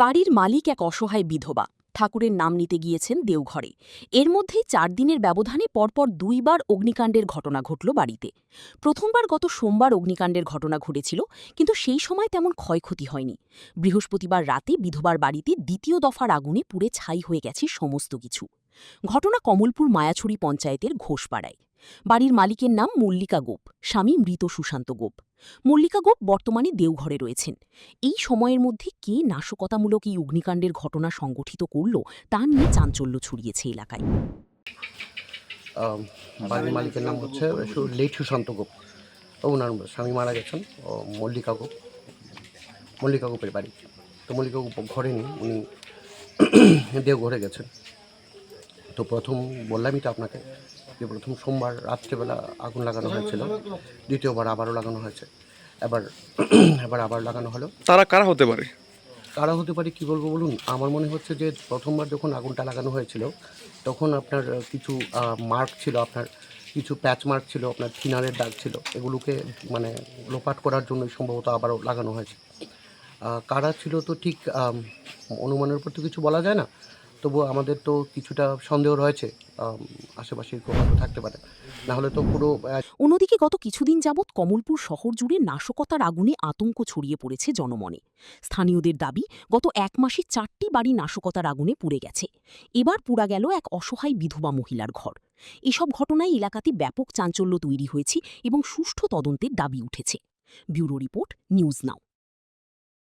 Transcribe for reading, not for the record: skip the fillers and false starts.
বাড়ির মালিক এক অসহায় বিধবা ঠাকুরের নাম নিতে গিয়েছেন দেওঘরে। এর মধ্যেই ৪ দিনের ব্যবধানে পরপর ২ বার অগ্নিকাণ্ডের ঘটনা ঘটল বাড়িতে। প্রথমবার গত সোমবার অগ্নিকাণ্ডের ঘটনা ঘটেছিল, কিন্তু সেই সময় তেমন ক্ষয়ক্ষতি হয়নি। বৃহস্পতিবার রাতে বিধবার বাড়িতে দ্বিতীয় দফার আগুনে পুড়ে ছাই হয়ে গেছে সমস্ত কিছু। ঘটনা কমলপুর মায়াছড়ি পঞ্চায়েতের ঘোষপাড়ায়। বাড়ির মালিকের নাম মল্লিকা গোপ, স্বামী মৃত সুশান্ত গোপ। মল্লিকা গোপ বর্তমানে দেওঘরে রয়েছেন। এই সময়ের মধ্যে কে নাশকতামূলক এই অগ্নিকাণ্ডের ঘটনা সংগঠিত করল তা নিয়ে চাঞ্চল্য ছড়িয়েছে এলাকায়। বাড়ির মালিকের নাম হচ্ছে লেট সুশান্ত গোপ। ওনার স্বামী মারা গেছেন। মল্লিকা গোপ, মল্লিকা গোপের বাড়ি। তো মল্লিকা গোপ ঘরে নেই, উনি দেওঘরে গেছেন। তো প্রথম বললামই তো আপনাকে যে প্রথম সোমবার রাত্রেবেলা আগুন লাগানো হয়েছিল, দ্বিতীয়বার আবারও লাগানো হয়েছে। এবার আবার লাগানো হলো। তারা কারা হতে পারে? কারা হতে পারে কী বলবো বলুন। আমার মনে হচ্ছে যে প্রথমবার যখন আগুনটা লাগানো হয়েছিল তখন আপনার কিছু মার্ক ছিল, আপনার কিছু প্যাচ মার্ক ছিল, আপনার থিনারের দাগ ছিল, এগুলোকে মানে লোপাট করার জন্য সম্ভবত আবারও লাগানো হয়েছে। কারা ছিল তো ঠিক অনুমানের উপর তো কিছু বলা যায় না, তবুও আমাদের তো কিছুটা সন্দেহ রয়েছে। আশেপাশে কেউ হয়তো থাকতে পারে, না হলে তো পুরো অন্যদিকে গত কিছুদিন যাবৎ কমলপুর শহর জুড়ে নাশকতার আগুনে আতঙ্ক ছড়িয়ে পড়েছে জনমনে। স্থানীয়দের দাবি, গত ১ মাসে ৪টি বাড়ি নাশকতার আগুনে পুড়ে গেছে। এবার পুড়া গেল এক অসহায় বিধবা মহিলার ঘর। এসব ঘটনায় এলাকাতে ব্যাপক চাঞ্চল্য তৈরি হয়েছে এবং সুষ্ঠু তদন্তের দাবি উঠেছে। Bureau report, news now.